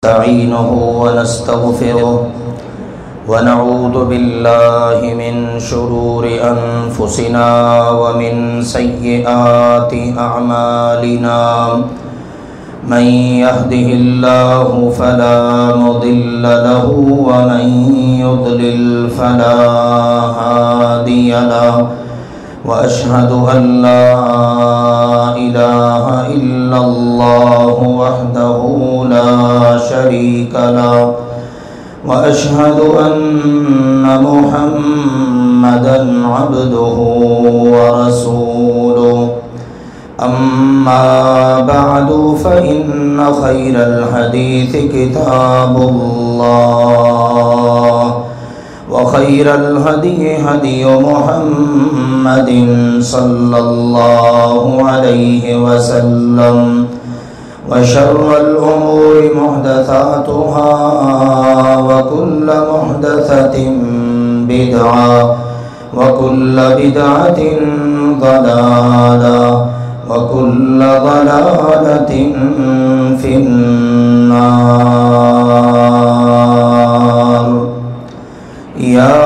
نستعينه ونستغفره ونعوذ بالله من شرور أنفسنا ومن سيئات أعمالنا من يهده الله فلا مضل له ومن يضلل فلا هادي له وأشهد أن لا إله إلا الله وحده لا شريك له وأشهد أن محمدا عبده ورسوله أما بعد فإن خير الحديث كتاب الله وخير الهدي هدي محمد صلى الله عليه وسلم وشر الأمور محدثاتها وكل محدثة بدعة وكل بدعة ضلالة وكل ضلالة في النار. يا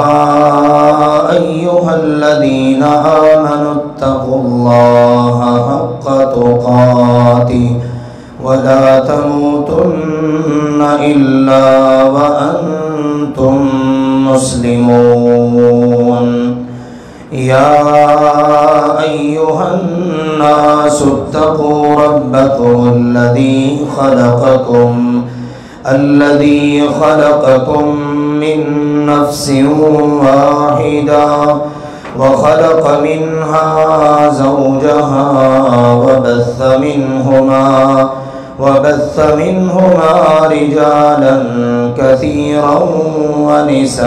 أيها الذين آمنوا اتقوا الله حق تقاته ولا تموتن إلا وأنتم مسلمون. يا أيها الناس اتقوا ربكم الذي خلقكم من نفس واحدة وخلق منها زوجها وبث منهما رجالا كثيرا ونساء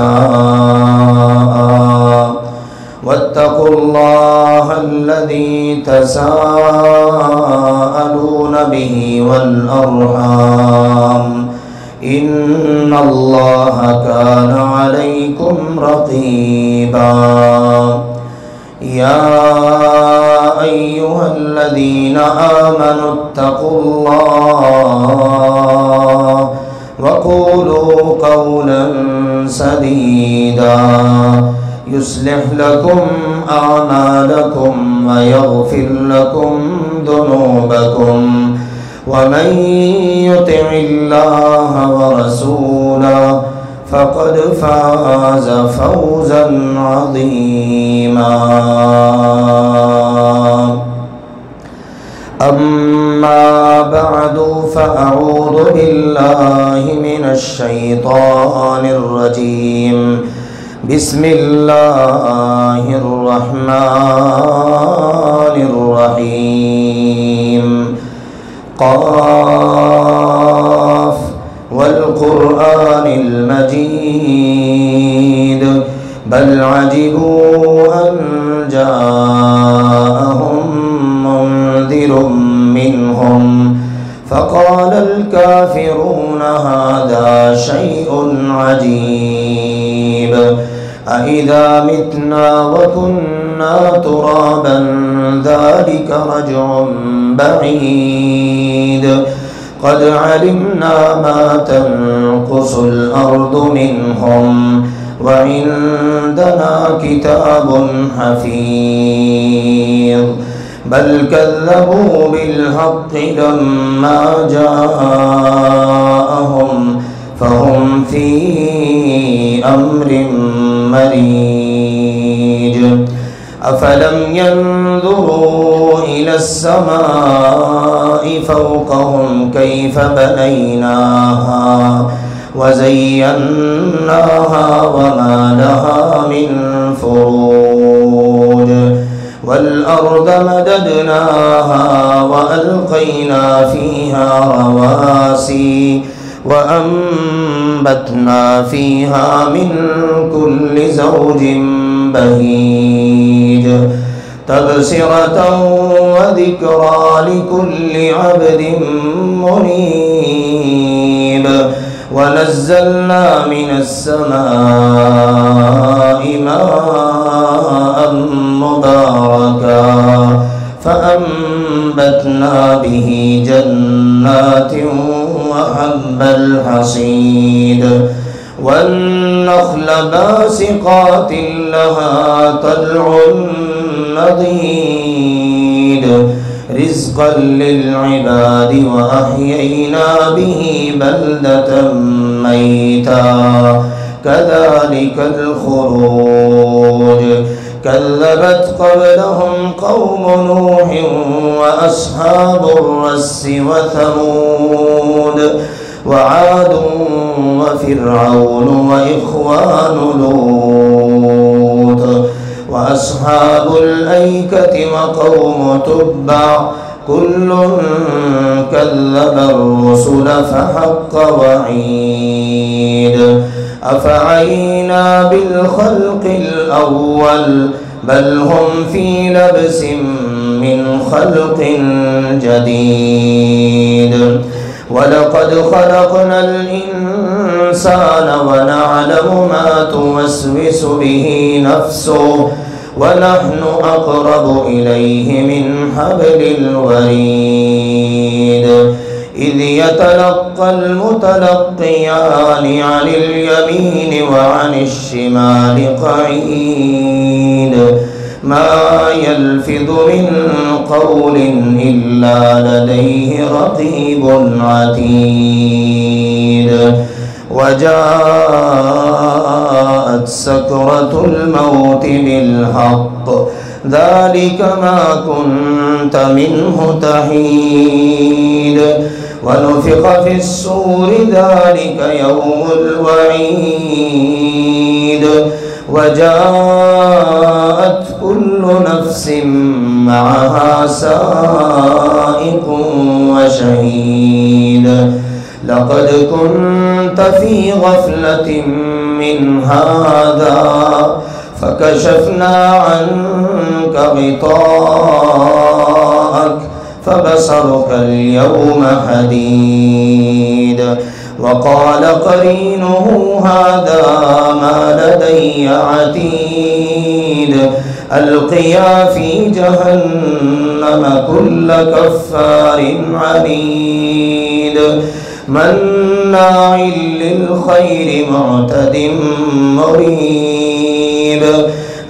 واتقوا الله الذي تساءلون به والأرحام إن الله كان عليكم رقيبا. يا أيها الذين آمنوا اتقوا الله وقولوا قولا سديدا يصلح لكم أعمالكم ويغفر لكم ذنوبكم ومن يطع الله ورسوله فقد فاز فوزا عظيما. أما بعد فأعوذ بالله من الشيطان الرجيم. بسم الله الرحمن الرحيم. قاف والقرآن المجيد بل عجبوا أن جاءهم منذر منهم فقال الكافرون هذا شيء عجيب أإذا متنا وكنا ترابا ذلك رجع بعيد قد علمنا ما تنقص الأرض منهم وعندنا كتاب حفيظ بل كذبوا بالحق لما جاءهم فهم في أمر مريج. أفلم ينظروا إلى السماء فوقهم كيف بنيناها وزيناها وما لها من فروج والأرض مددناها وألقينا فيها رواسي وأنبتنا فيها من كل زوج بهيج تبصرة وذكرى لكل عبد منيب. ونزلنا من السماء ماء مباركا فأنبتنا به جنات وحب الحصيد والنخل باسقات لها طلع نضيد رزقا للعباد وأحيينا به بلدة ميتا كذلك الخروج كذبت قبلهم قوم نوح وأصحاب الرس وثمود وعاد وفرعون وإخوان لوط وأصحاب الأيكة وقوم تبع كل كذب الرسل فحق وعيد أفعينا بالخلق الأول بل هم في لبس من خلق جديد ولقد خلقنا الإنسان ونعلم ما توسوس به نفسه ونحن أقرب إليه من حبل الوريد إذ يتلقى المتلقيان عن اليمين وعن الشمال قعيد ما يلفظ من قول إلا لديه رقيب عتيد وجاءت سكرة الموت بالحق ذلك ما كنت منه تحيد ونفخ في الصور ذلك يوم الوعيد وجاءت كل نفس معها سائق وشهيد لقد كنت في غفلة من هذا فكشفنا عنك غطاءك فبصرك اليوم حديد وقال قرينه هذا ما لدي عتيد ألقيا في جهنم كل كفار عنيد مناع للخير معتد مريب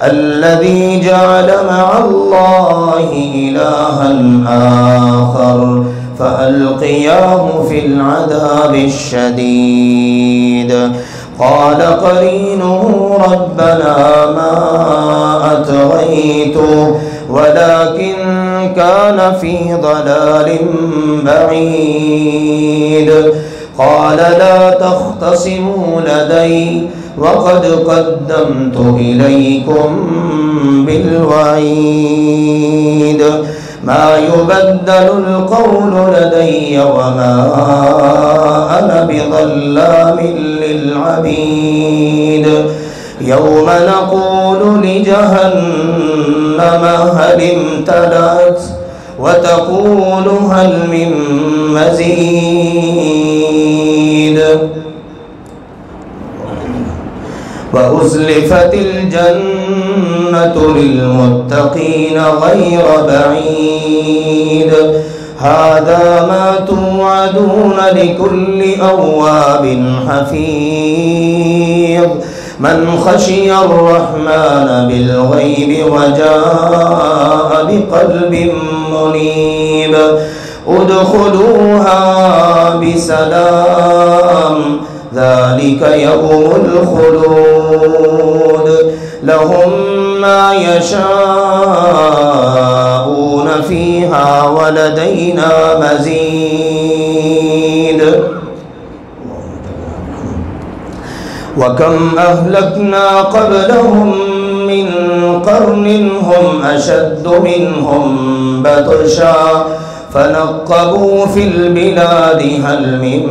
الذي جعل مع الله إلها آخر فألقياه في العذاب الشديد قال قرينه ربنا ما أطغيته ولكن كان في ضلال بعيد قال لا تختصموا لدي وقد قدمت إليكم بالوعيد ما يبدل القول لدي وما أنا بظلام للعبيد يوم نقول لجهنم هل امتلأت وتقول هل من مزيد وأزلفت الجنة للمتقين غير بعيد هذا ما توعدون لكل أواب حفيظ من خشي الرحمن بالغيب وجاء بقلب منيب ادخلوها بسلام ذلك يوم الخلود لهم ما يشاءون فيها ولدينا مزيد وكم أهلكنا قبلهم من قرن هم أشد منهم بطشا فنقبوا في البلاد هل من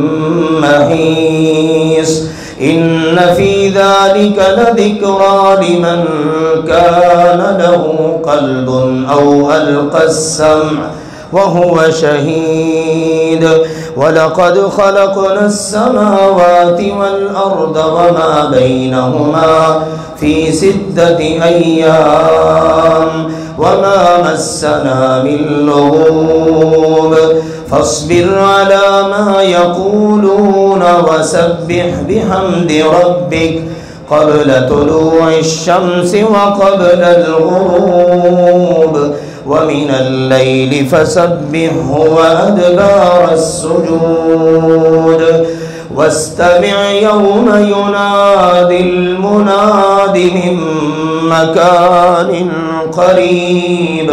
محيص إن في ذلك لذكرى لمن كان له قلب أو ألقى السمع وهو شهيد ولقد خلقنا السماوات والأرض وما بينهما في 6 أيام وما مسنا من لغوب فاصبر على ما يقولون وسبح بحمد ربك قبل طلوع الشمس وقبل الغروب ومن الليل فسبحه وأدبار السجود واستمع يوم ينادي المناد من مكان قريب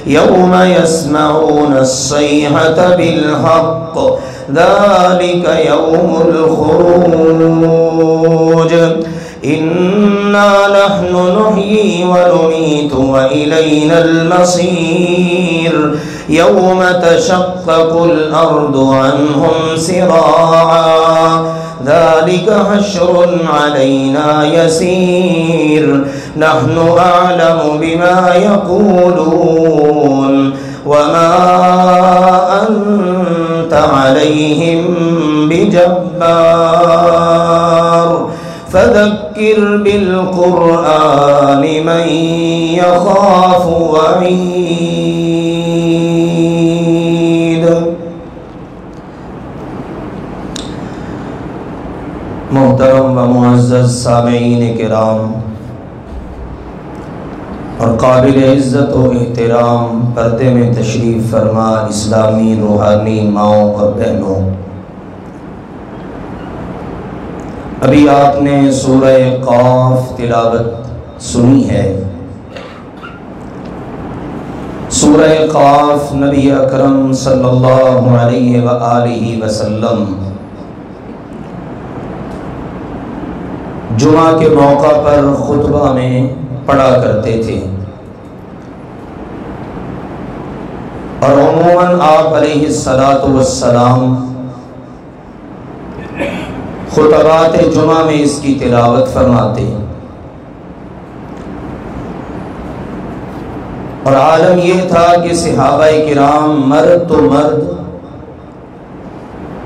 يوم يسمعون الصيحة بالحق ذلك يوم الخروج إنا نحن نحيي ونميت وإلينا المصير يوم تشقق الأرض عنهم سراعا ذلك حشر علينا يسير نحن أعلم بما يقولون وما أنت عليهم بجبار فذكر بالقرآن من يخاف وعيد. محترم و معزز سامعین کرام اور قابل عزت و احترام پردے میں تشریف فرما اسلامی روحانی ماؤں اور بہنوں، ابھی آپ نے سورہ قاف تلاوت سنی ہے۔ سورہ قاف نبی اکرم صلی اللہ علیہ وآلہ وسلم جمعہ کے موقع پر خطبہ میں پڑھا کرتے تھے، اور عموماً آپ علیہ السلام خطبات جمعہ میں اس کی تلاوت فرماتے، اور عالم یہ تھا کہ صحابہ کرام مرد تو مرد،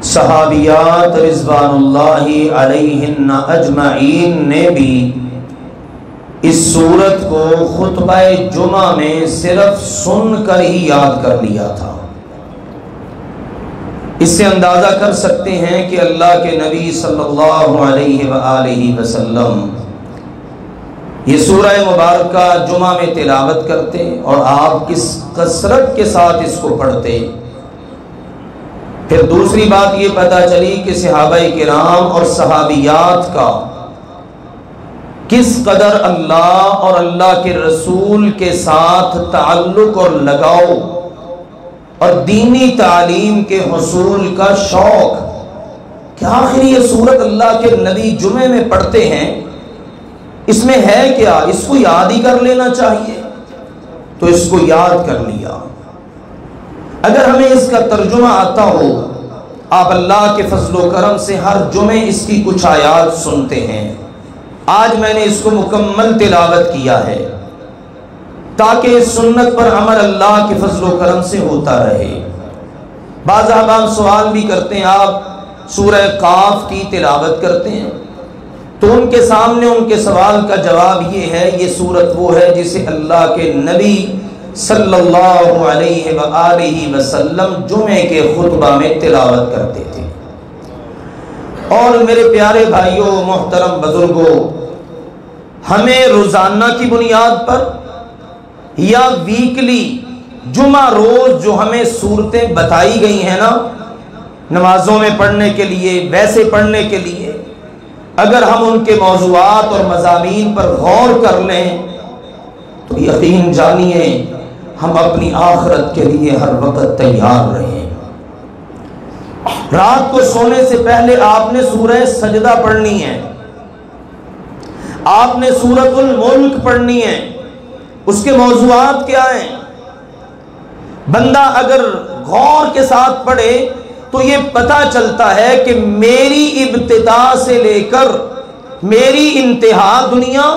صحابیات رضوان اللہ علیہن اجمعین نے بھی اس سورت کو خطبہ جمعہ میں صرف سن کر ہی یاد کر لیا تھا۔ اس سے اندازہ کر سکتے ہیں کہ اللہ کے نبی صلی اللہ علیہ وآلہ وسلم یہ سورہ مبارکہ جمعہ میں تلاوت کرتے اور آپ کس کثرت کے ساتھ اس کو پڑھتے۔ پھر دوسری بات یہ پتہ چلی کہ صحابہ کرام اور صحابیات کا کس قدر اللہ اور اللہ کے رسول کے ساتھ تعلق اور لگاؤ اور دینی تعلیم کے حصول کا شوق، کہ آخر یہ سورت اللہ کے نبی جمعے میں پڑھتے ہیں، اس میں ہے کیا، اس کو یاد ہی کر لینا چاہیے، تو اس کو یاد کر لیا۔ اگر ہمیں اس کا ترجمہ آتا ہو، آپ اللہ کے فضل و کرم سے ہر جمعے اس کی کچھ آیات سنتے ہیں۔ آج میں نے اس کو مکمل تلاوت کیا ہے تاکہ اس سنت پر عمل اللہ کے فضل و کرم سے ہوتا رہے۔ بعض احباب سوال بھی کرتے ہیں، آپ سورہ قاف کی تلاوت کرتے ہیں، تو ان کے سامنے ان کے سوال کا جواب یہ ہے، یہ سورت وہ ہے جسے اللہ کے نبی صلی اللہ علیہ وآلہ وسلم جمعے کے خطبہ میں تلاوت کرتے تھے۔ اور میرے پیارے بھائیوں، محترم بزرگوں، ہمیں روزانہ کی بنیاد پر یا ویکلی جمعہ روز جو ہمیں صورتیں بتائی گئی ہیں نا نمازوں میں پڑھنے کے لیے، ویسے پڑھنے کے لیے، اگر ہم ان کے موضوعات اور مضامین پر غور کر لیں تو یقین جانیے ہم اپنی آخرت کے لیے ہر وقت تیار رہیں۔ رات کو سونے سے پہلے آپ نے سورہ سجدہ پڑھنی ہے، آپ نے سورۃ الملک پڑھنی ہے، اس کے موضوعات کیا ہیں؟ بندہ اگر غور کے ساتھ پڑھے تو یہ پتہ چلتا ہے کہ میری ابتدا سے لے کر میری انتہا دنیا،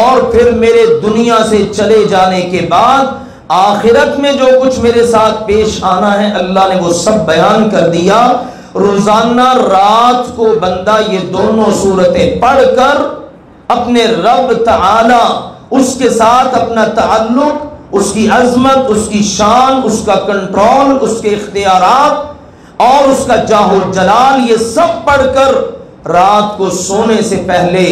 اور پھر میرے دنیا سے چلے جانے کے بعد آخرت میں جو کچھ میرے ساتھ پیش آنا ہے اللہ نے وہ سب بیان کر دیا۔ روزانہ رات کو بندہ یہ دونوں سورتیں پڑھ کر اپنے رب تعالی، اس کے ساتھ اپنا تعلق، اس کی عظمت، اس کی شان، اس کا کنٹرول، اس کے اختیارات اور اس کا جاہ و جلال، یہ سب پڑھ کر رات کو سونے سے پہلے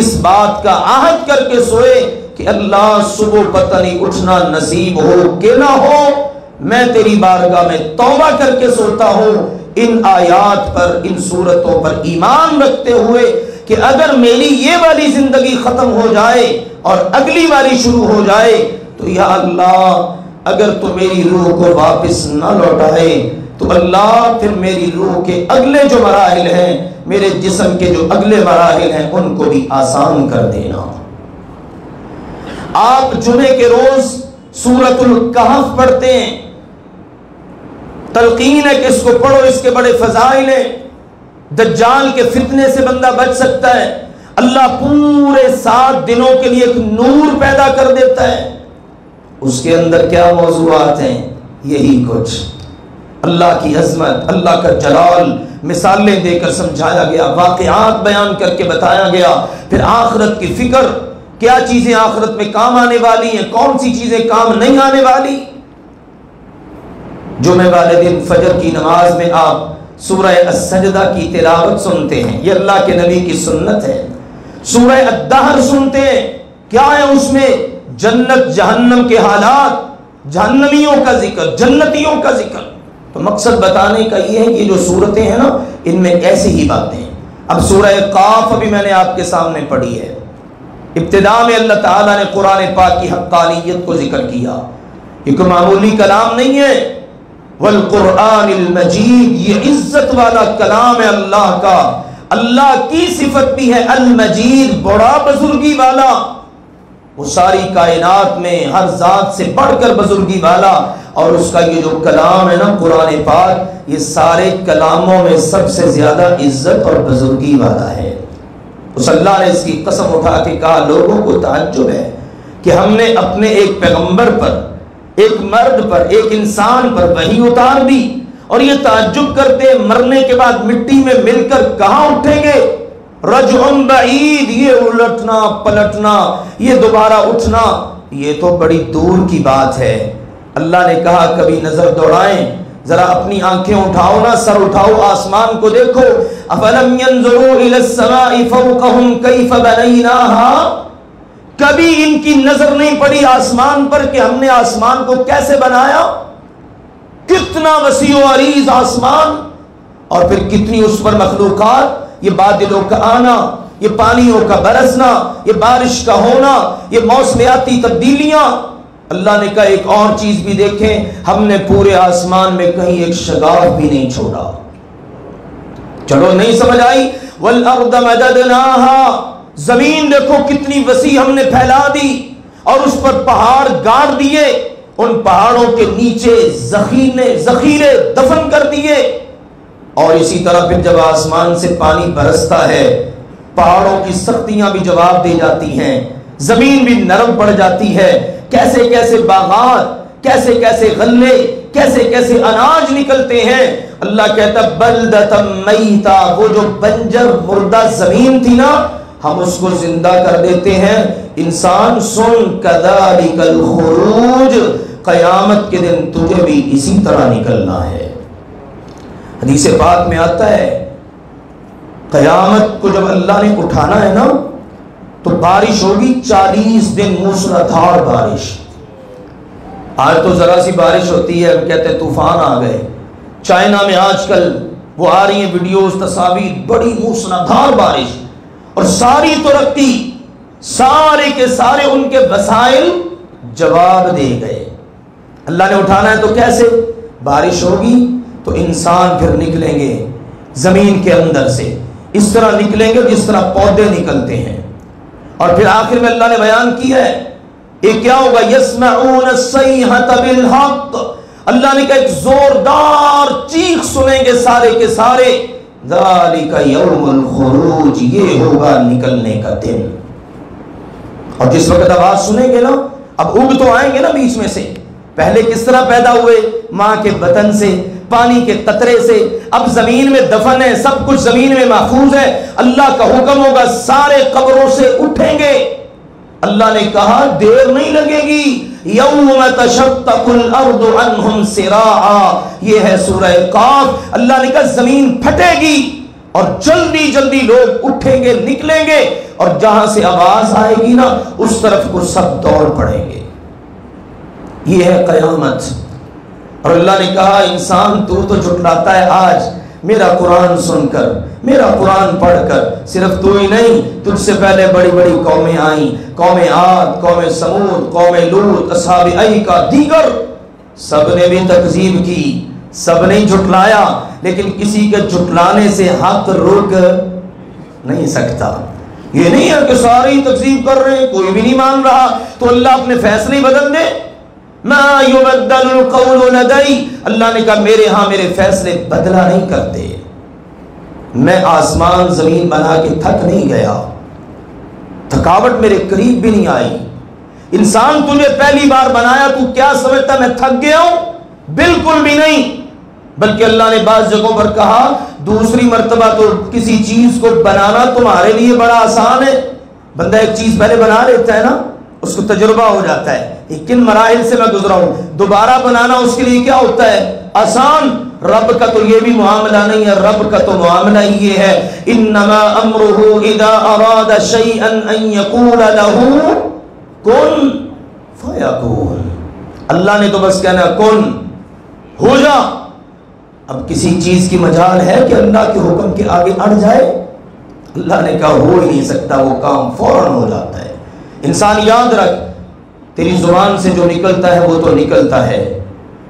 اس بات کا عہد کر کے سوئے کہ اللہ صبح پتہ نہیں اٹھنا نصیب ہو کہ نہ ہو، میں تیری بارگاہ میں توبہ کر کے سوتا ہوں ان آیات پر، ان صورتوں پر ایمان رکھتے ہوئے کہ اگر میری یہ والی زندگی ختم ہو جائے اور اگلی والی شروع ہو جائے تو یا اللہ اگر تو میری روح کو واپس نہ لوٹائے تو اللہ پھر میری روح کے اگلے جو مراحل ہیں، میرے جسم کے جو اگلے مراحل ہیں، ان کو بھی آسان کر دینا۔ آپ جمعے کے روز سورۃ الکہف پڑھتے ہیں، تلقین ہے کہ اس کو پڑھو، اس کے بڑے فضائل ہیں، دجال کے فتنے سے بندہ بچ سکتا ہے، اللہ پورے 7 دنوں کے لیے ایک نور پیدا کر دیتا ہے۔ اس کے اندر کیا موضوعات ہیں؟ یہی کچھ، اللہ کی عظمت، اللہ کا جلال، مثالیں دے کر سمجھایا گیا، واقعات بیان کر کے بتایا گیا، پھر آخرت کی فکر، کیا چیزیں آخرت میں کام آنے والی ہیں، کون سی چیزیں کام نہیں آنے والی۔ جمعہ والے دن فجر کی نماز میں آپ سورہ السجدہ کی تلاوت سنتے ہیں، یہ اللہ کے نبی کی سنت ہے۔ سورہ الدہر سنتے ہیں، کیا ہے اس میں؟ جنت جہنم کے حالات، جہنمیوں کا ذکر، جنتیوں کا ذکر۔ تو مقصد بتانے کا یہ ہے کہ یہ جو صورتیں ہیں نا، ان میں ایسی ہی باتیں ہیں۔ اب سورہ قاف ابھی میں نے آپ کے سامنے پڑھی ہے، ابتدا میں اللہ تعالیٰ نے قرآن پاک کی حقانیت کو ذکر کیا، یہ کوئی معمولی کلام نہیں ہے، والقرآن المجید، یہ عزت والا کلام ہے اللہ کا، اللہ کی صفت بھی ہے المجید، بڑا بزرگی والا، وہ ساری کائنات میں ہر ذات سے بڑھ کر بزرگی والا، اور اس کا یہ جو کلام ہے نا قرآن پاک، یہ سارے کلاموں میں سب سے زیادہ عزت اور بزرگی والا ہے۔ اس اللہ نے اس کی قسم اٹھا کے کہا، لوگوں کو تعجب ہے کہ ہم نے اپنے ایک پیغمبر پر، ایک مرد پر، ایک انسان پر وحی اتار دی، اور یہ تعجب کرتے مرنے کے بعد مٹی میں مل کر کہاں اٹھیں گے؟ رجع بعید، یہ الٹنا پلٹنا، یہ دوبارہ اٹھنا، یہ تو بڑی دور کی بات ہے۔ اللہ نے کہا کبھی نظر دوڑائیں، ذرا اپنی آنکھیں اٹھاؤ نا، سر اٹھاؤ، آسمان کو دیکھو، افلم ينظروا الى السماء فوقهم كيف بنيناها، کبھی ان کی نظر نہیں پڑی آسمان پر کہ ہم نے آسمان کو کیسے بنایا، کتنا وسیع و عریض آسمان، اور پھر کتنی اس پر مخلوقات، یہ بادلوں کا آنا، یہ پانیوں کا برسنا، یہ بارش کا ہونا، یہ موسمیاتی تبدیلیاں۔ اللہ نے کہا ایک اور چیز بھی دیکھیں، ہم نے پورے آسمان میں کہیں ایک شگاف بھی نہیں چھوڑا۔ چلو نہیں سمجھ آئی؟ والارض مددناها، زمین دیکھو کتنی وسیع ہم نے پھیلا دی، اور اس پر پہاڑ گاڑ دیے، ان پہاڑوں کے نیچے ذخیرے دفن کر دیے، اور اسی طرح پھر جب آسمان سے پانی برستا ہے، پہاڑوں کی سختیاں بھی جواب دے جاتی ہیں، زمین بھی نرم پڑ جاتی ہے، کیسے کیسے باغات، کیسے کیسے غلے، کیسے کیسے اناج نکلتے ہیں۔ اللہ کہتا بلدۃ میتا، وہ جو بنجر مردہ زمین تھی نا، ہم اس کو زندہ کر دیتے ہیں۔ انسان سن، کذالک الخروج، قیامت کے دن تجھے بھی اسی طرح نکلنا ہے۔ حدیث پاک میں آتا ہے قیامت کو جب اللہ نے اٹھانا ہے نا تو بارش ہوگی 40 دن موسلادھار بارش۔ آج تو ذرا سی بارش ہوتی ہے، ہم کہتے ہیں طوفان آ گئے۔ چائنا میں آج کل وہ آ رہی ہیں ویڈیوز، تصاویر، بڑی موسلادھار بارش، اور ساری ترقی، سارے کے سارے ان کے وسائل جواب دے گئے۔ اللہ نے اٹھانا ہے تو کیسے؟ بارش ہوگی تو انسان پھر نکلیں گے زمین کے اندر سے، اس طرح نکلیں گے جس طرح پودے نکلتے ہیں، اور پھر آخر میں اللہ نے بیان کیا ہے یہ کیا ہوگا، یسمعون الصیحۃ بالحق، اللہ نے کہا ایک زوردار چیخ سنیں گے سارے کے سارے، ذالک یوم الخروج، یہ ہوگا نکلنے کا دن۔ اور جس وقت آواز سنیں گے نا، اب اگ تو آئیں گے نا بیچ میں سے، پہلے کس طرح پیدا ہوئے؟ ماں کے بطن سے، پانی کے قطرے سے، اب زمین میں دفن ہے، سب کچھ زمین میں محفوظ ہے، اللہ کا حکم ہوگا سارے قبروں سے اٹھیں گے۔ اللہ نے کہا دیر نہیں لگے گی، یوم تشقق الارض عنہم سراعا، یہ ہے سورہ قاف۔ اللہ نے کہا زمین پھٹے گی اور جلدی جلدی لوگ اٹھیں گے، نکلیں گے، اور جہاں سے آواز آئے گی نا اس طرف کو سب دوڑ پڑیں گے۔ یہ ہے قیامت۔ اور اللہ نے کہا انسان تو جھٹلاتا ہے آج میرا قرآن سن کر، میرا قرآن پڑھ کر، صرف تو ہی نہیں، تجھ سے پہلے بڑی بڑی قومیں آئیں، قوم عاد، قوم سمود، قوم لوط، اصحاب ایکا، دیگر، سب نے بھی تکذیب کی، سب نے جھٹلایا، لیکن کسی کے جھٹلانے سے حق رک نہیں سکتا۔ یہ نہیں ہے کہ سارے ہی تکذیب کر رہے ہیں، کوئی بھی نہیں مان رہا تو اللہ اپنے فیصلے بدل دے۔ ما یبدل القول لدی، اللہ نے کہا میرے ہاں میرے فیصلے بدلا نہیں کرتے۔ میں آسمان زمین بنا کے تھک نہیں گیا، تھکاوٹ میرے قریب بھی نہیں آئی۔ انسان تجھے پہلی بار بنایا تو کیا سمجھتا میں تھک گیا ہوں؟ بالکل بھی نہیں، بلکہ اللہ نے بعض جگہوں پر کہا دوسری مرتبہ تو کسی چیز کو بنانا تمہارے لیے بڑا آسان ہے۔ بندہ ایک چیز پہلے بنا لیتا ہے نا، اس کو تجربہ ہو جاتا ہے کن مراحل سے میں گزرا ہوں، دوبارہ بنانا اس کے لیے کیا ہوتا ہے؟ آسان۔ رب کا تو یہ بھی معاملہ نہیں ہے، رب کا تو معاملہ یہ ہے انما امرہ اذا اراد شیئا ان یقول له کن فیکون۔ اللہ نے تو بس کہنا کن، ہو جا۔ اب کسی چیز کی مجال ہے کہ اللہ کے حکم کے آگے اڑ جائے؟ اللہ نے کہا ہو ہی نہیں سکتا، وہ کام فوراً ہو جاتا ہے۔ انسان یاد رکھ، تیری زبان سے جو نکلتا ہے وہ تو نکلتا ہے،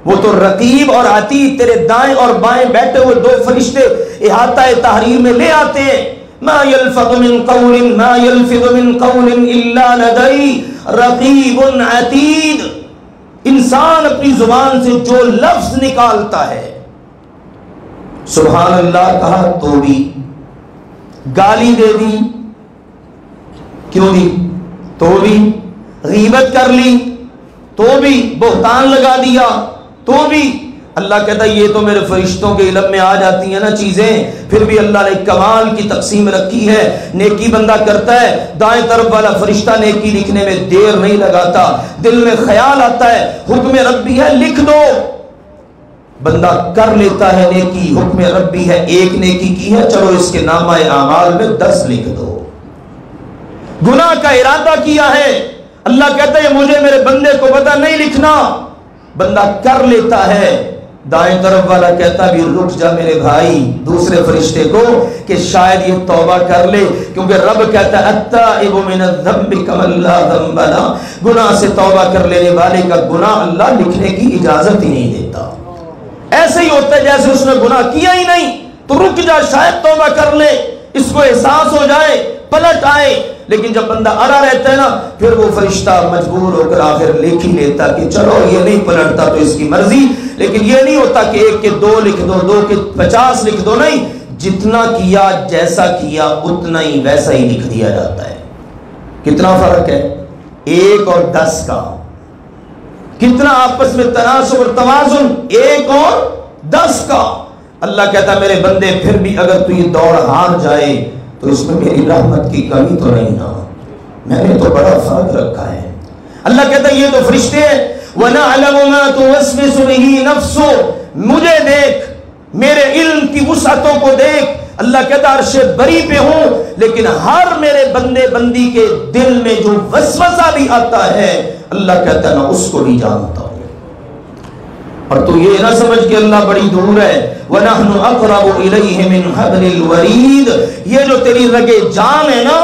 وہ تو رقیب اور عتید تیرے دائیں اور بائیں بیٹھے ہوئے دو فرشتے احاطہ تحریر میں لے آتے ہیں۔ ما یلفظ من قول ما یلفظ من قول الا لدی رقیب عتید۔ انسان اپنی زبان سے جو لفظ نکالتا ہے، سبحان اللہ کہا تو بھی، گالی دے دی کیوں دی تو بھی، غیبت کر لی تو بھی، بہتان لگا دیا تو بھی، اللہ کہتا ہے یہ تو میرے فرشتوں کے علم میں آ جاتی ہیں نا چیزیں، پھر بھی اللہ نے کمال کی تقسیم رکھی ہے۔ نیکی بندہ کرتا ہے، دائیں طرف والا فرشتہ نیکی لکھنے میں دیر نہیں لگاتا، دل میں خیال آتا ہے حکم ربی ہے لکھ دو، بندہ کر لیتا ہے نیکی، حکم ربی ہے ایک نیکی کی ہے چلو اس کے نامہ اعمال میں 10 لکھ دو۔ گناہ کا ارادہ کیا ہے، اللہ کہتا ہے مجھے میرے بندے کو پتہ نہیں لکھنا، بندہ کر لیتا ہے، دائیں طرف والا کہتا بھی رک جا میرے بھائی دوسرے فرشتے کو کہ شاید یہ توبہ کر لے، کیونکہ رب کہتا ہے التائب من الذنب کمن لا ذنب لہ، گناہ سے توبہ کر لینے والے کا گناہ اللہ لکھنے کی اجازت ہی نہیں دیتا۔ ایسے ہی ہوتا ہے جیسے اس نے گناہ کیا ہی نہیں، تو رک جا شاید توبہ کر لے، اس کو احساس ہو جائے، پلٹ آئے۔ لیکن جب بندہ اڑا رہتا ہے نا پھر وہ فرشتہ مجبور ہو کر آخر لکھ ہی لیتا کہ چلو یہ نہیں پلٹتا تو اس کی مرضی، لیکن یہ نہیں ہوتا کہ 1 کے 2 لکھ دو، 2 کے 50 لکھ دو، نہیں، جتنا کیا جیسا کیا اتنا ہی ویسا ہی لکھ دیا جاتا ہے۔ کتنا فرق ہے 1 اور 10 کا، کتنا آپس میں تناسب اور توازن 1 اور 10 کا۔ اللہ کہتا ہے میرے بندے پھر بھی اگر تو یہ دوڑ ہار جائے تو اس میں میری رحمت کی کمی تو نہیں نا، میں نے تو بڑا فرق رکھا ہے۔ اللہ کہتا ہے یہ تو فرشتے ہیں، وَنَعْلَمُ مَا تُوَسْوِسُ بِهِ نَفْسُ، مجھے دیکھ، میرے علم کی وسعتوں کو دیکھ۔ اللہ کہتا ہے عرش بری پہ ہوں لیکن ہر میرے بندے بندی کے دل میں جو وسوسہ بھی آتا ہے اللہ کہتا ہے میں اس کو بھی جانتا ہوں۔ اور تو یہ نہ سمجھ کہ اللہ بڑی دور ہے، وَنَحْنُ أَقْرَبُ إِلَيْهِ مِنْ حَبْلِ الْوَرِيدِ، یہ جو تیری رگے جان ہے نا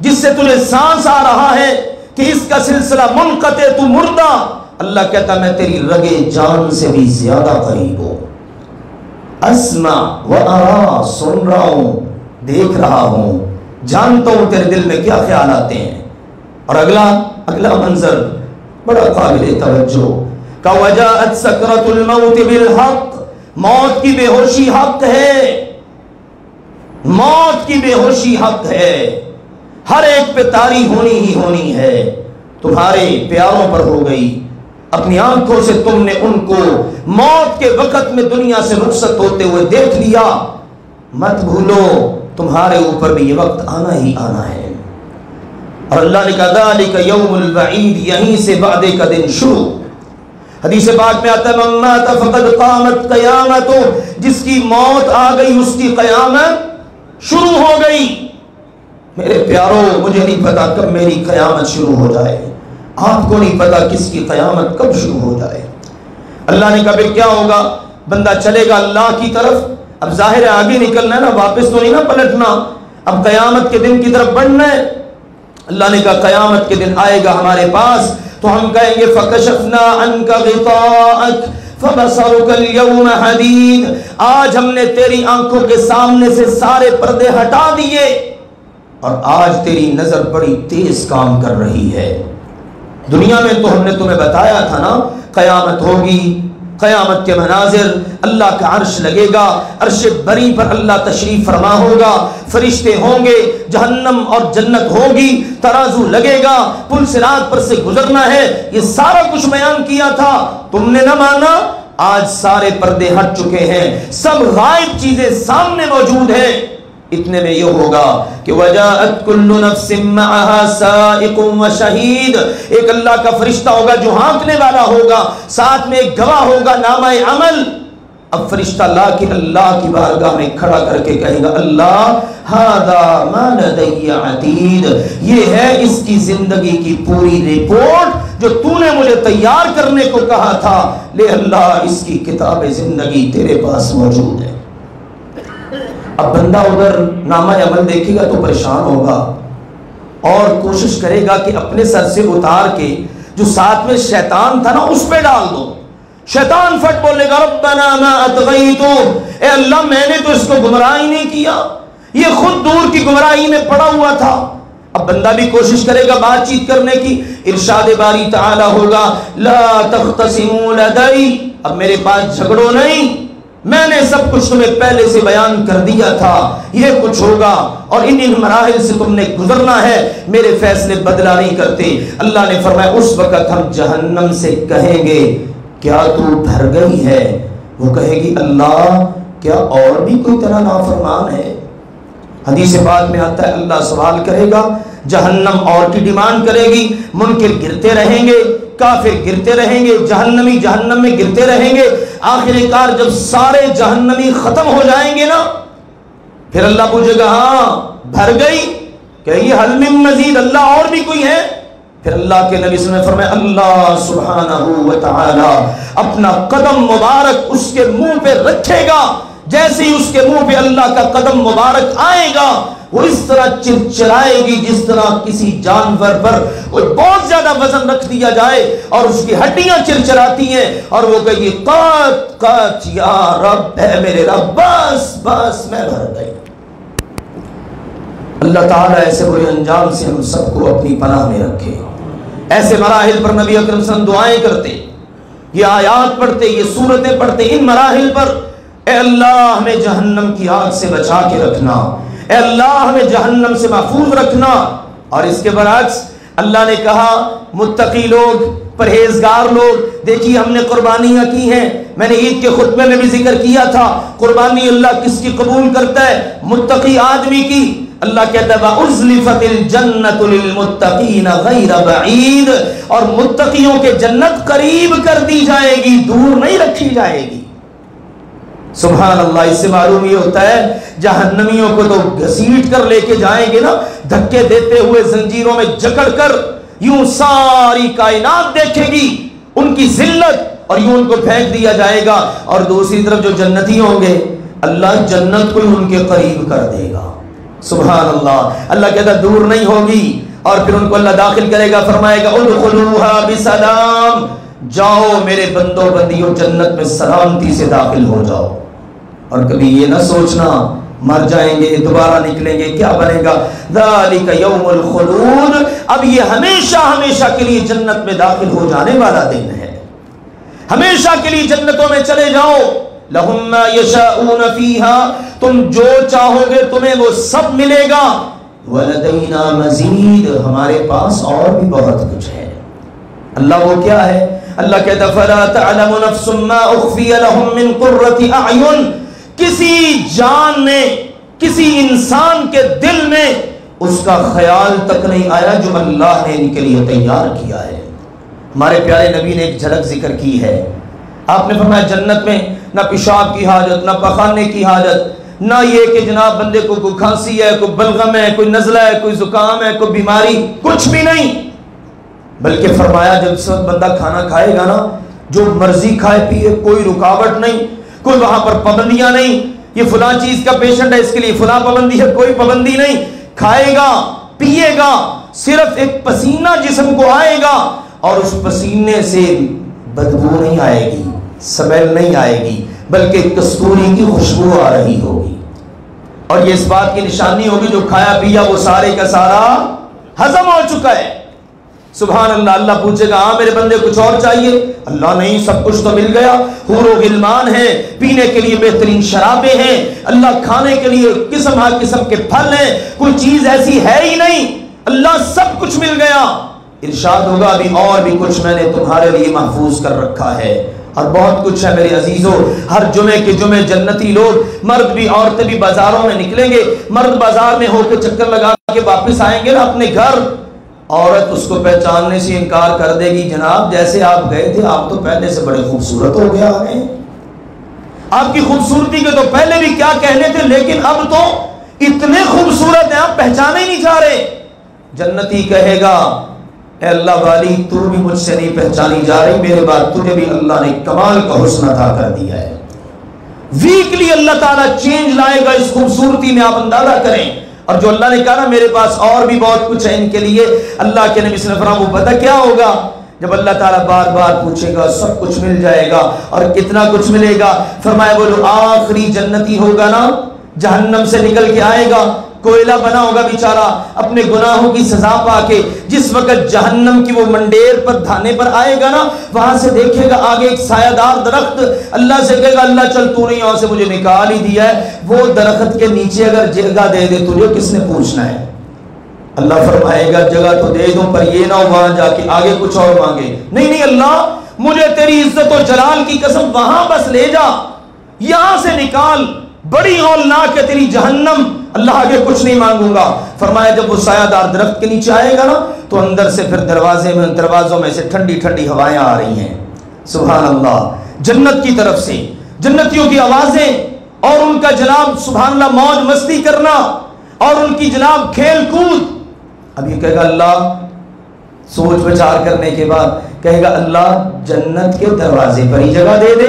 جس سے تجھے سانس آ رہا ہے کہ اس کا سلسلہ منقطع تو مردہ، اللہ کہتا میں تیری رگے جان سے بھی زیادہ قریب ہوں۔ اسمع و ارا، سن رہا ہوں، دیکھ رہا ہوں، جانتا ہوں تیرے دل میں کیا خیال آتے ہیں۔ اور اگلا منظر بڑا قابل توجہ، وَجَاءَتْ سَكْرَةُ الْمَوْتِ بِالْحَقِّ، موت کی بے ہوشی حق ہے، موت کی بے ہوشی حق ہے، ہر ایک پہ طاری ہونی ہی ہونی ہے۔ تمہارے پیاروں پر ہو گئی، اپنی آنکھوں سے تم نے ان کو موت کے وقت میں دنیا سے رخصت ہوتے ہوئے دیکھ لیا، مت بھولو تمہارے اوپر بھی یہ وقت آنا ہی آنا ہے۔ اور اللہ نے کہا ذالک یوم الوعید، یہیں سے وعدے کا دن شروع۔ حدیث پاک میں آتا ہے من مات فقد قامت قیامتہ، جس کی موت آ گئی اس کی قیامت شروع ہو گئی۔ میرے پیارو، مجھے نہیں پتا کب میری قیامت شروع ہو جائے، آپ کو نہیں پتا کس کی قیامت کب شروع ہو جائے۔ اللہ نے کہا پھر کیا ہوگا؟ بندہ چلے گا اللہ کی طرف، اب ظاہر ہے آگے نکلنا ہے نا، واپس تو نہیں نا پلٹنا، اب قیامت کے دن کی طرف بڑھنا ہے۔ اللہ نے کہا قیامت کے دن آئے گا ہمارے پاس تو ہم کہیں گے فَكَشَفْنَا عَنْكَ غِطَاءَكَ فَبَصَرُكَ الْيَوْمَ حَدِيدٌ، آج ہم نے تیری آنکھوں کے سامنے سے سارے پردے ہٹا دیے اور آج تیری نظر بڑی تیز کام کر رہی ہے۔ دنیا میں تو ہم نے تمہیں بتایا تھا نا قیامت ہوگی، قیامت کے مناظر، اللہ کا عرش لگے گا، عرش بری پر اللہ تشریف فرما ہوگا، فرشتے ہوں گے، جہنم اور جنت ہوگی، ترازو لگے گا، پل صراط پر سے گزرنا ہے، یہ سارا کچھ بیان کیا تھا، تم نے نہ مانا۔ آج سارے پردے ہٹ چکے ہیں، سب غائب چیزیں سامنے موجود ہیں۔ اتنے میں یہ ہوگا کہ وجاءت کل نفس معها سائق وشہید، ایک اللہ کا فرشتہ ہوگا جو ہانکنے والا ہوگا، ساتھ میں ایک گواہ ہوگا نامہ عمل۔ اب فرشتہ لا کے اللہ کی بارگاہ میں کھڑا کر کے کہے گا اللہ ھذا ما لدی عتید، یہ ہے اس کی زندگی کی پوری رپورٹ جو تو نے مجھے تیار کرنے کو کہا تھا، لے اللہ اس کی کتاب زندگی تیرے پاس موجود ہے۔ اب بندہ ادھر نامہ عمل دیکھے گا تو پریشان ہوگا اور کوشش کرے گا کہ اپنے سر سے اتار کے جو ساتھ میں شیطان تھا نا اس پہ ڈال دو۔ شیطان فٹ بولے گا ربنا ما اطغیتو، اے اللہ میں نے تو اس کو گمراہ ہی نہیں کیا، یہ خود دور کی گمراہی میں پڑا ہوا تھا۔ اب بندہ بھی کوشش کرے گا بات چیت کرنے کی، ارشاد باری تعالی ہوگا لا تختصموا لدی، اب میرے پاس جھگڑو نہیں، میں نے سب کچھ تمہیں پہلے سے بیان کر دیا تھا، یہ کچھ ہوگا اور ان مراحل سے تم نے گزرنا ہے، میرے فیصلے بدلا نہیں کرتے۔ اللہ نے فرمایا اس وقت ہم جہنم سے کہیں گے کیا تو بھر گئی ہے؟ وہ کہے گی اللہ کیا اور بھی کوئی طرح نافرمان ہے؟ حدیث پاک میں آتا ہے اللہ سوال کرے گا، جہنم اور کی ڈیمانڈ کرے گی، منکر گرتے رہیں گے، کافر گرتے رہیں گے، جہنمی جہنم میں گرتے رہیں گے، آخر کار جب سارے جہنمی ختم ہو جائیں گے نا پھر اللہ پوچھے گا ہاں بھر گئی؟ کہ یہ حل من مزید، اللہ اور بھی کوئی ہے؟ پھر اللہ کے نبی صلی اللہ علیہ وسلم نے فرمایا اللہ سبحانہ و تعالی اپنا قدم مبارک اس کے منہ پہ رکھے گا، جیسے ہی اس کے منہ پہ اللہ کا قدم مبارک آئے گا وہ اس طرح چرچرائے گی جس طرح کسی جانور پر کوئی بہت زیادہ وزن رکھ دیا جائے اور اس کی ہڈیاں چرچراتی ہیں اور وہ کہے گی قات قات یا رب، اے میرے رب بس بس میں بھر گئی۔ اللہ تعالیٰ ایسے برے انجام سے ہم سب کو اپنی پناہ میں رکھے۔ ایسے مراحل پر نبی اکرم صلی اللہ علیہ وسلم دعائیں کرتے، یہ آیات پڑھتے، یہ سورتیں پڑھتے، ان مراحل پر اے اللہ ہمیں جہنم کی آگ سے بچا کے رکھنا، اے اللہ ہمیں جہنم سے محفوظ رکھنا۔ اور اس کے برعکس اللہ نے کہا متقی لوگ، پرہیزگار لوگ، دیکھیے ہم نے قربانیاں کی ہیں، میں نے عید کے خطبے میں بھی ذکر کیا تھا، قربانی اللہ کس کی قبول کرتا ہے؟ متقی آدمی کی۔ اللہ کہتا ہے وَأُزْلِفَتِ الْجَنَّةُ لِلْمُتَّقِينَ غَيْرَ بَعِيدٍ، اور متقیوں کے جنت قریب کر دی جائے گی، دور نہیں رکھی جائے گی۔ سبحان اللہ، اس سے معلوم یہ ہوتا ہے جہنمیوں کو تو گھسیٹ کر لے کے جائیں گے نا، دھکے دیتے ہوئے زنجیروں میں جکڑ کر، یوں ساری کائنات دیکھے گی ان کی ذلت اور یوں ان کو پھینک دیا جائے گا، اور دوسری طرف جو جنتی ہوں گے اللہ جنت کو ان کے قریب کر دے گا۔ سبحان اللہ، اللہ کہتا دور نہیں ہوگی، اور پھر ان کو اللہ داخل کرے گا، فرمائے گا ادخلوها بسلام، جاؤ میرے بندوں بندیوں جنت میں سلامتی سے داخل ہو جاؤ۔ اور کبھی یہ نہ سوچنا مر جائیں گے دوبارہ نکلیں گے کیا بنے گا، ذالک یوم الخلود، اب یہ ہمیشہ ہمیشہ کے لیے جنت میں داخل ہو جانے والا دن ہے، ہمیشہ کے لیے جنتوں میں چلے جاؤ۔ لہم ما یشاءون فیہا، تم جو چاہو گے تمہیں وہ سب ملے گا، ولدینا مزید، ہمارے پاس اور بھی بہت کچھ ہے۔ اللہ وہ کیا ہے؟ اللہ کہتا فلا تعلم نفس ما اخفی لهم من قرۃ اعین، کسی جان نے، کسی انسان کے دل میں اس کا خیال تک نہیں آیا جو اللہ نے ان کے لیے تیار کیا ہے۔ ہمارے پیارے نبی نے ایک جھلک ذکر کی ہے، آپ نے فرمایا جنت میں نہ پیشاب کی حاجت، نہ پخانے کی حاجت، نہ یہ کہ جناب بندے کو کوئی کھانسی ہے، کوئی بلغم ہے، کوئی نزلہ ہے، کوئی زکام ہے، کوئی بیماری، کچھ بھی نہیں، بلکہ فرمایا جب اس وقت بندہ کھانا کھائے گا نا، جو مرضی کھائے پیے، کوئی رکاوٹ نہیں، کوئی وہاں پر پابندیاں نہیں، یہ فلاں چیز کا پیشنٹ ہے اس کے لیے فلاں پابندی ہے، کوئی پابندی نہیں، کھائے گا پیے گا، صرف ایک پسینہ جسم کو آئے گا اور اس پسینے سے بدبو نہیں آئے گی، سمیل نہیں آئے گی، بلکہ کستوری کی خوشبو آ رہی ہوگی، اور یہ اس بات کی نشانی ہوگی جو کھایا پیا وہ سارے کا سارا ہضم ہو چکا ہے۔ سبحان اللہ۔ اللہ پوچھے گا ہاں میرے بندے کچھ اور چاہیے؟ اللہ نہیں، سب کچھ تو مل گیا، حور و غلمان ہیں، پینے کے لیے بہترین شرابیں ہیں، اللہ کھانے کے لیے قسم ہر قسم کے پھل ہیں، کوئی چیز ایسی ہے ہی نہیں، اللہ سب کچھ مل گیا۔ ارشاد ہوگا ابھی اور بھی کچھ میں نے تمہارے لیے محفوظ کر رکھا ہے، اور بہت کچھ ہے میرے عزیزوں۔ ہر جمعے کے جمعے جنتی لوگ، مرد بھی عورتیں بھی بازاروں میں نکلیں گے، مرد بازار میں ہو کے چکر لگا کے واپس آئیں گے نا اپنے گھر، عورت اس کو پہچاننے سے انکار کر دے گی، جناب جیسے آپ گئے تھے آپ تو پہلے سے بڑے خوبصورت ہو گیا ہیں، آپ کی خوبصورتی کے تو پہلے بھی کیا کہنے تھے، لیکن اب تو اتنے خوبصورت ہیں آپ پہچانے ہی نہیں چاہ رہے۔ جنتی کہے گا اے اللہ والی تو بھی مجھ سے نہیں پہچانی جا رہی، میرے بعد تجھے بھی اللہ نے کمال کا حسن عطا کر دیا ہے۔ ویکلی اللہ تعالیٰ چینج لائے گا اس خوبصورتی میں، آپ اندازہ کریں۔ اور جو اللہ نے کہا نا میرے پاس اور بھی بہت کچھ ہے ان کے لیے، اللہ کے نبی صلی اللہ علیہ وسلم وہ پتہ کیا ہوگا؟ جب اللہ تعالیٰ بار بار پوچھے گا سب کچھ مل جائے گا، اور کتنا کچھ ملے گا؟ فرمایا وہ جو آخری جنتی ہوگا نا، جہنم سے نکل کے آئے گا، کوئلہ بنا ہوگا بیچارہ اپنے گناہوں کی سزا پا کے، جس وقت جہنم کی وہ منڈیر پر دھانے پر آئے گا نا، وہاں سے دیکھے گا آگے ایک سایہ دار درخت، اللہ سے کہے گا اللہ چل تو نے یہاں سے مجھے نکال ہی دیا ہے، وہ درخت کے نیچے اگر جگہ دے دے تجھے کس نے پوچھنا ہے؟ اللہ فرمائے گا جگہ تو دے دوں پر یہ نہ ہو وہاں جا کے آگے کچھ اور مانگے، نہیں نہیں اللہ مجھے تیری عزت و جلال کی قسم وہاں بس لے جا، یہاں سے نکال، بڑی ہولناک ہے تیری جہنم، اللہ آگے کچھ نہیں مانگوں گا۔ فرمایا جب وہ سایہ دار درخت کے نیچے آئے گا نا تو اندر سے پھر دروازوں میں سے ٹھنڈی ٹھنڈی ہوائیں آ رہی ہیں، سبحان اللہ، جنت کی طرف سے جنتیوں کی آوازیں، اور ان کا جناب سبحان اللہ موج مستی کرنا، اور ان کی جناب کھیل کود۔ اب یہ کہے گا اللہ، سوچ بچار کرنے کے بعد کہے گا اللہ جنت کے دروازے پر ہی جگہ دے دے۔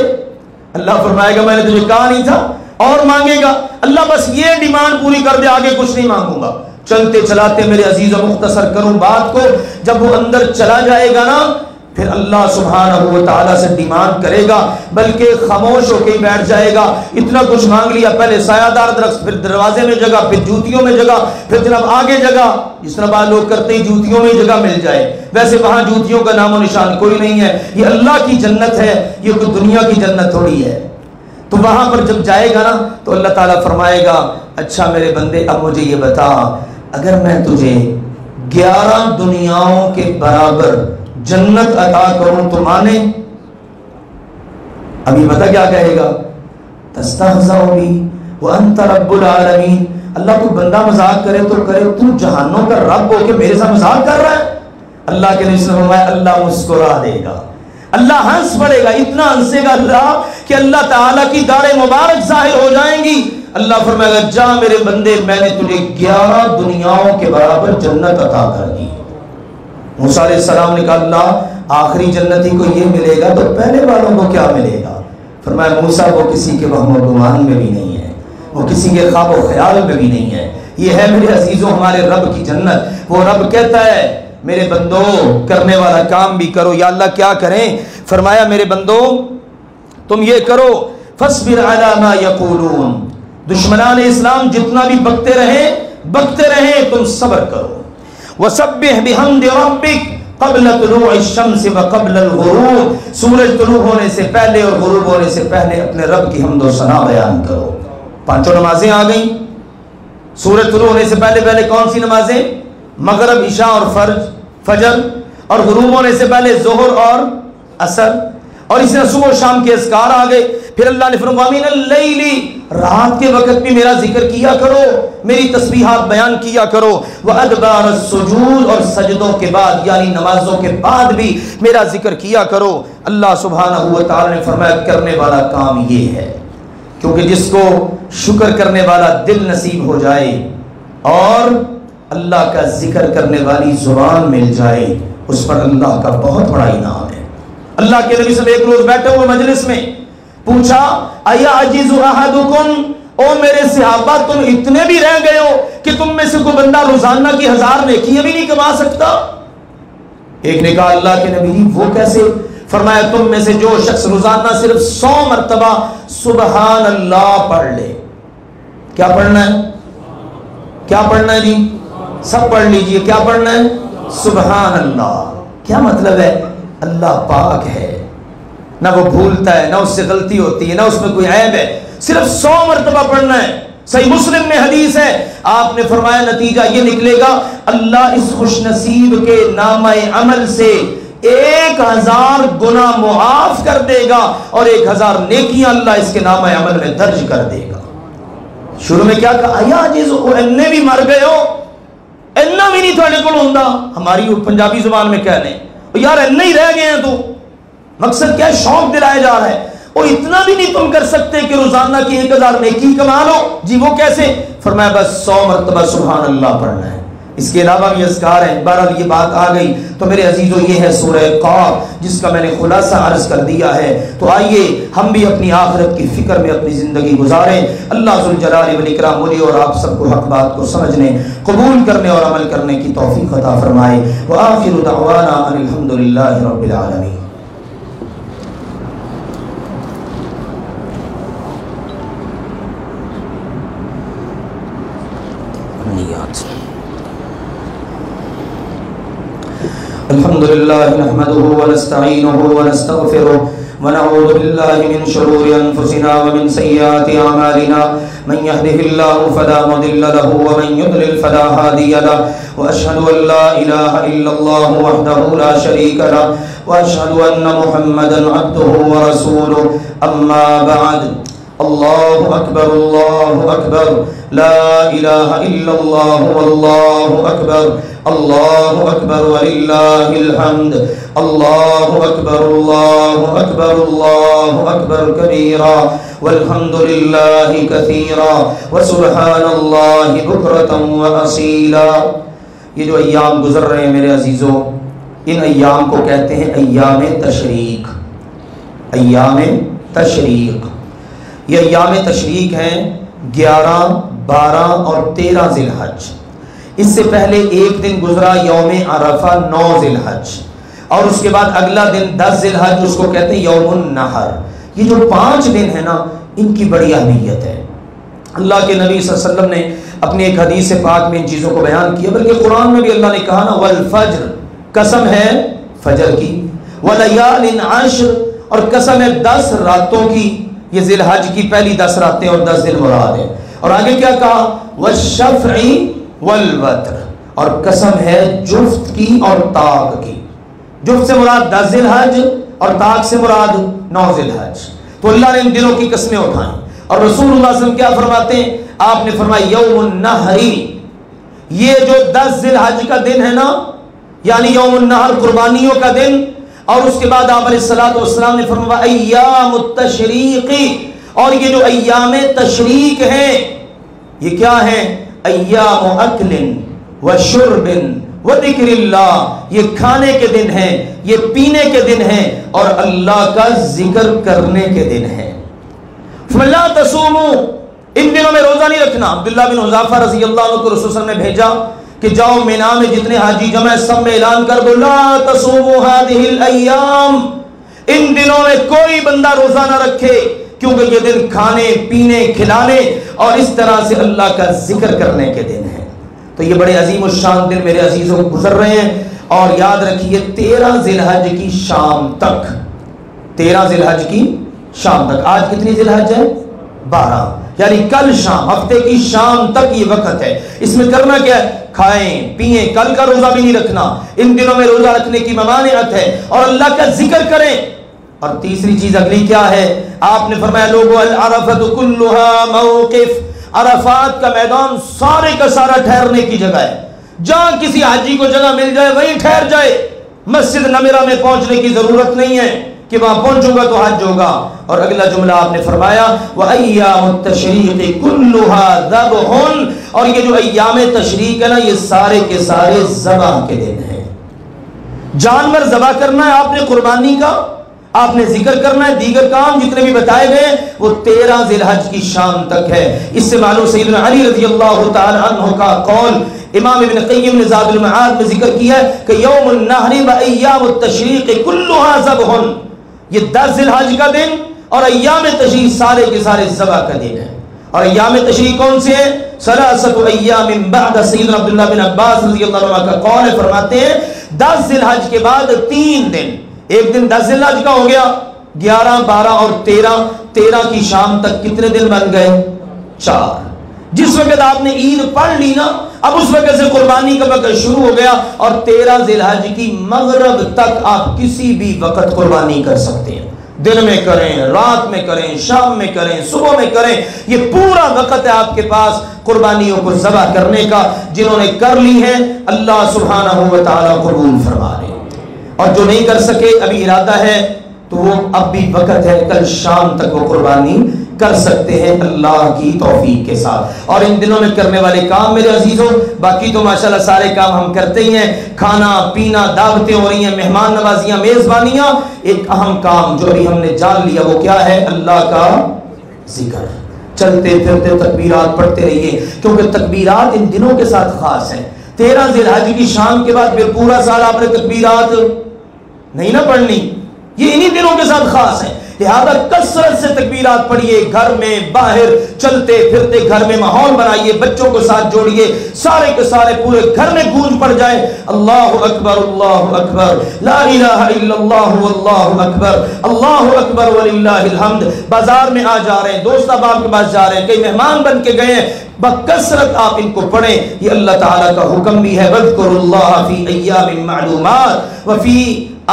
اللہ فرمائے گا میں نے تجھے کہا نہیں تھا؟ اور مانگے گا اللہ بس یہ ڈیمانڈ پوری کر دے، آگے کچھ نہیں مانگوں گا۔ چلتے چلاتے میرے عزیز و مختصر کروں بات کو، جب وہ اندر چلا جائے گا نا پھر اللہ سبحانہ و تعالیٰ سے ڈیمانڈ کرے گا، بلکہ خاموش ہو کے ہی بیٹھ جائے گا، اتنا کچھ مانگ لیا، پہلے سایہ دار درخت، پھر دروازے میں جگہ، پھر جوتیوں میں جگہ، پھر جناب آگے جگہ، جس طرح بعض لوگ کرتے ہیں جوتیوں میں جگہ مل جائے، ویسے وہاں جوتیوں کا نام و نشان کوئی نہیں ہے، یہ اللہ کی جنت ہے، یہ کوئی دنیا کی جنت تھوڑی ہے۔ تو وہاں پر جب جائے گا نا تو اللہ تعالیٰ فرمائے گا اچھا میرے بندے اب مجھے یہ بتا، اگر میں تجھے 11 دنیاؤں کے برابر جنت عطا کروں تو مانے؟ ابھی بتا کیا کہے گا، تستہزئ بی وانت رب العالمین، اللہ کو بندہ مذاق کرے تو کرے، تو جہانوں کا رب ہو کے میرے ساتھ مذاق کر رہا ہے؟ اللہ کے نبی صلی اللہ علیہ وسلم فرمایا اللہ مسکرا دے گا، اللہ ہنس پڑے گا، اتنا ہنسے گا اللہ کہ اللہ تعالیٰ کی داڑیں مبارک ظاہر ہو جائیں گی۔ اللہ فرمائے گا جا میرے بندے میں نے تجھے 11 دنیاؤں کے برابر جنت عطا کر دی۔ موسیٰ علیہ السلام نے کہا اللہ آخری جنتی کو یہ ملے گا تو پہلے والوں کو کیا ملے گا؟ فرمایا موسیٰ وہ کسی کے وہم و گمان میں بھی نہیں ہے، وہ کسی کے خواب و خیال میں بھی نہیں ہے، یہ ہے میرے عزیزوں ہمارے رب کی جنت۔ وہ رب کہتا ہے میرے بندو کرنے والا کام بھی کرو، یا اللہ کیا کریں؟ فرمایا میرے بندو تم یہ کرو، فاصبر علی ما یقولون، دشمنان اسلام جتنا بھی بکتے رہیں تم صبر کرو، وسبح بحمد ربک قبل طلوع الشمس وقبل الغروب، سورج طلوع ہونے سے پہلے اور غروب ہونے سے پہلے اپنے رب کی حمد و ثنا بیان کرو۔ 5 نمازیں آ گئیں، سورج طلوع ہونے سے پہلے کون سی نمازیں؟ مغرب، عشاء اور فجر، اور غروب ہونے سے پہلے ظہر اور عصر، اور اس طرح صبح و شام کے اذکار آ گئے. پھر اللہ نے فرمایا وَمِنَ اللَّيْلِ رات کے وقت بھی میرا ذکر کیا کرو, میری تسبیحات بیان کیا کرو. وَأَدْبَارَ السُّجُودِ اور سجدوں کے بعد یعنی نمازوں کے بعد بھی میرا ذکر کیا کرو. اللہ سبحانہ و تعالی نے فرمایا کرنے والا کام یہ ہے, کیونکہ جس کو شکر کرنے والا دل نصیب ہو جائے اور اللہ کا ذکر کرنے والی زبان مل جائے, اس پر اللہ کا بہت بڑا انعام ہے. اللہ کے نبی صلی اللہ علیہ وسلم ایک روز بیٹھے ہوئے مجلس میں پوچھا اَيَعْجِزُ أَحَدُكُمْ, او میرے صحابہ تم اتنے بھی رہ گئے ہو کہ تم میں سے کوئی بندہ روزانہ کی 1000 نیکیاں بھی نہیں کما سکتا؟ ایک نے کہا اللہ کے نبی وہ کیسے؟ فرمایا تم میں سے جو شخص روزانہ صرف 100 مرتبہ سبحان اللہ پڑھ لے. کیا پڑھنا ہے؟ کیا پڑھنا ہے جی؟ سب پڑھ لیجئے. کیا پڑھنا ہے؟ سبحان اللہ. کیا مطلب ہے؟ اللہ پاک ہے, نہ وہ بھولتا ہے, نہ اس سے غلطی ہوتی ہے, نہ اس میں کوئی عیب ہے. صرف 100 مرتبہ پڑھنا ہے. صحیح مسلم میں حدیث ہے, آپ نے فرمایا نتیجہ یہ نکلے گا اللہ اس خوش نصیب کے نامہ عمل سے 1000 گناہ معاف کر دے گا اور 1000 نیکیاں اللہ اس کے نامہ عمل میں درج کر دے گا. شروع میں کیا کہا اَيَعْجِزُ, انہیں بھی مر گئے ہو, اینا بھی نہیں تھوڑے کو ہوندا. ہماری پنجابی زبان میں کہنے یار اینا ہی رہ گئے ہیں تو مقصد کیا ہے؟ شوق دلائے جا رہا ہے. اور اتنا بھی نہیں تم کر سکتے کہ روزانہ کی 1000 نیکی کما لو. جی وہ کیسے؟ فرمایا بس 100 مرتبہ سبحان اللہ پڑھنا ہے. اس کے علاوہ بھی اذکار ہیں. بہرحال یہ بات آ گئی تو میرے عزیزو یہ ہے سورہ قاف جس کا میں نے خلاصہ عرض کر دیا ہے. تو آئیے ہم بھی اپنی آخرت کی فکر میں اپنی زندگی گزاریں. اللہ ذوالجلال والاکرام مجھے اور آپ سب کو حق بات کو سمجھنے, قبول کرنے اور عمل کرنے کی توفیق عطا فرمائے. وآخر دعوانا ان الحمدللہ رب العالمین. الحمد لله نحمده ونستعينه ونستغفره ونعوذ بالله من شرور أنفسنا ومن سيئات أعمالنا من يهده الله فلا مضل له ومن يضلل فلا هادي له وأشهد أن لا إله إلا الله وحده لا شريك له وأشهد أن محمدا عبده ورسوله. أما بعد الله أكبر لا إله إلا الله والله أكبر الله أكبر ولله الحمد. الله أكبر كبيرا والحمد لله كثيرا وسبحان الله بكرة وأصيلا. یہ جو ایام گزر رہے ہیں میرے عزیزو, ان ایام کو کہتے ہیں ایام تشریق. ایام تشریق یہ ایام تشریق ہیں 11, 12 اور 13 ذی الحج. اس سے پہلے ایک دن گزرا یوم عرفہ 9 ذی الحج, اور اس کے بعد اگلا دن 10 ذی الحج, اس کو کہتے ہیں یوم النحر. یہ جو 5 دن ہیں نا ان کی بڑی اہمیت ہے. اللہ کے نبی صلی اللہ علیہ وسلم نے اپنی ایک حدیث پاک میں ان چیزوں کو بیان کیا, بلکہ قرآن میں بھی اللہ نے کہا نا والفجر, قسم ہے فجر کی, ولیال عشر, اور قسم ہے 10 راتوں کی. یہ ذی الحج کی پہلی 10 راتیں اور 10 دن مراد ہیں. اور آگے کیا کہا والشفع والوتر, اور قسم ہے جفت کی اور طاق کی. جفت سے مراد 10 ذی الحج اور طاق سے مراد 9 ذی الحج. تو اللہ نے ان دنوں کی قسمیں اٹھائیں. اور رسول اللہ صلی اللہ علیہ وسلم کیا فرماتے ہیں؟ آپ نے فرمایا یوم النحر, یہ جو 10 ذی الحج کا دن ہے نا یعنی یوم النحر قربانیوں کا دن, اور اس کے بعد آپ علیہ الصلوۃ والسلام نے فرمایا ایام التشریق, اور یہ جو ایام تشریق ہیں یہ کیا ہیں؟ ایام اکل و شرب و ذکر اللہ, یہ کھانے کے دن ہیں, یہ پینے کے دن ہیں, اور اللہ کا ذکر کرنے کے دن ہیں. فلا تصوموا, ان دنوں میں روزہ نہیں رکھنا. عبداللہ بن حذافہ رضی اللہ عنہ کو رسول صلی اللہ علیہ وسلم نے بھیجا کہ جاؤ مینا میں جتنے حاجی جمع ہے سب میں اعلان کر دو لا تصوموا هذه الايام, ان دنوں میں کوئی بندہ روزہ نہ رکھے, کیونکہ یہ دن کھانے پینے کھلانے اور اس طرح سے اللہ کا ذکر کرنے کے دن ہیں. تو یہ بڑے عظیم الشان دن میرے عزیزوں گزر رہے ہیں. اور یاد رکھیے 13 ذی الحج کی شام تک, 13 ذی الحج کی شام تک, آج کتنی ذی الحج ہے؟ 12, یعنی کل شام, ہفتے کی شام تک یہ وقت ہے. اس میں کرنا کیا ہے؟ کھائیں پیئیں, کل کا روزہ بھی نہیں رکھنا. ان دنوں میں روزہ رکھنے کی ممانعت ہے, اور اللہ کا ذکر کریں. اور تیسری چیز اگلی کیا ہے؟ آپ نے فرمایا لوگو العرفۃ کلھا موقف، عرفات کا میدان سارے کا سارا ٹھہرنے کی جگہ ہے، جہاں کسی حاجی کو جگہ مل جائے وہیں ٹھہر جائے، مسجد نمرہ میں پہنچنے کی ضرورت نہیں ہے کہ وہاں پہنچوں گا تو حج ہوگا۔ اور اگلا جملہ آپ نے فرمایا وَأَيَّامُ التَّشْرِيقِ كُلُّهَا ذَبْحٌ، اور یہ جو ایام تشریق ہے نا یہ سارے کے سارے ذبح کے دن ہیں۔ جانور ذبح کرنا ہے آپ نے، قربانی کا آپ نے ذکر کرنا ہے، دیگر کام جتنے بھی بتائے گئے وہ 13 ذی الحج کی شام تک ہے۔ اس سے معلوم سیدنا علی رضی اللہ تعالی عنہ کا قول امام ابن قیم نے زاد المعاد میں ذکر کیا ہے کہ یوم النحر و ایام التشریق کلھا ذبح، یہ 10 ذی الحج کا دن اور ایام تشریق سارے کے سارے ذبح کا دن ہے۔ اور ایام تشریق کون سے ہیں؟ ثلاثۃ ایام بعد، سیدنا عبداللہ بن عباس رضی اللہ عنہ کا قول ہے، فرماتے ہیں 10 ذی الحج کے بعد 3 دن، ایک دن 10 ذی الحج کا ہو گیا، 11 12 اور 13 کی شام تک کتنے دن بن گئے؟ 4۔ جس وقت آپ نے عید پڑھ لی نا اب اس وقت سے قربانی کا وقت شروع ہو گیا، اور 13 ذی الحج کی مغرب تک آپ کسی بھی وقت قربانی کر سکتے ہیں، دن میں کریں، رات میں کریں، شام میں کریں، صبح میں کریں، یہ پورا وقت ہے آپ کے پاس قربانیوں کو ذبح کرنے کا۔ جنہوں نے کر لی ہے اللہ سبحانہ و تعالی قبول فرما لے، اور جو نہیں کر سکے ابھی ارادہ ہے تو وہ اب بھی وقت ہے، کل شام تک وہ قربانی کر سکتے ہیں اللہ کی توفیق کے ساتھ۔ اور ان دنوں میں کرنے والے کام میرے عزیزوں، باقی تو ماشاءاللہ سارے کام ہم کرتے ہی ہیں، کھانا پینا، دعوتیں ہو رہی ہیں، مہمان نوازیاں، میزبانیاں، ایک اہم کام جو ابھی ہم نے جان لیا وہ کیا ہے؟ اللہ کا ذکر۔ چلتے پھرتے تکبیرات پڑھتے رہیے، کیونکہ تکبیرات ان دنوں کے ساتھ خاص ہیں۔ 13 ذی الحج کی شام کے بعد پھر پورا سال آپ نے تکبیرات نہیں نہ پڑھنی، یہ انہی دنوں کے ساتھ خاص ہے، لہذا کثرت سے تکبیرات پڑھیے، گھر میں باہر چلتے پھرتے گھر میں ماحول بنائیے، بچوں کو ساتھ جوڑیے، سارے کے سارے پورے گھر میں گونج پڑ جائے اللہ اکبر اللہ اکبر لا الہ الا اللہ واللہ اکبر اللہ اکبر وللہ الحمد۔ بازار میں آ جا رہے ہیں، دوست احباب کے پاس جا رہے ہیں، کئی مہمان بن کے گئے ہیں، بکثرت آپ ان کو پڑھیں، یہ اللہ تعالیٰ کا حکم بھی ہے وَاذْكُرُوا اللَّهَ فِي أَيَّامٍ مَّعْلُومَاتٍ وَفِي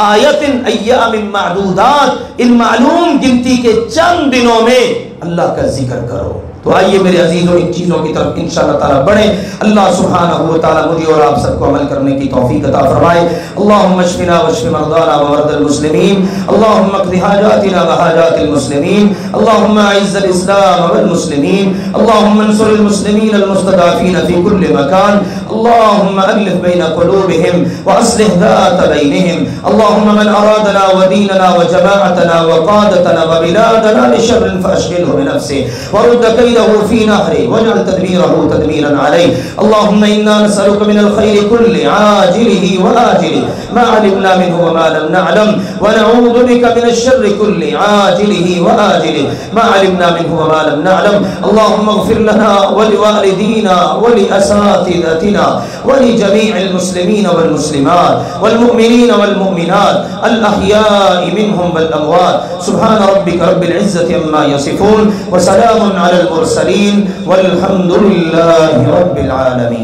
آیَةٍ أَيَّامٍ مَّعْدُودَاتٍ، ان معلوم گنتی کے چند دنوں میں اللہ کا ذکر کرو۔ تو آئیے میرے عزیزوں ان چیزوں کی طرف انشاءاللہ تعالیٰ بڑھیں، اللہ سبحانہ و تعالیٰ مجھے اور آپ سب کو عمل کرنے کی توفیق عطا فرمائے۔ اللہم اشفنا واشف مرضانا ومرضى المسلمین، اللہم اقض حاجاتنا وحاجات المسلمین، اللہم اعز الاسلام والمسلمین، اللہم انصر المسلمین المستضعفین فی کل مکان، اللہم الف بین قلوبہم واصلح ذات بینہم، اللہم من ارادنا ودیننا وجماعتنا وقادتنا وبلادنا بشر فاشغلہ بنفسه ورد كيده في نهره واجعل تدبيره تدميرا عليه، اللهم إنا نسألك من الخير كل عاجله وآجله ما علمنا منه وما لم نعلم، ونعوذ بك من الشر كل عاجله وآجله ما علمنا منه وما لم نعلم، اللهم اغفر لنا ولوالدينا ولأساتذتنا ولجميع المسلمين والمسلمات والمؤمنين والمؤمنات الأحياء منهم والأموات، سبحان ربك رب العزة عما يصفون وسلام على المرسلين والحمد لله رب العالمين۔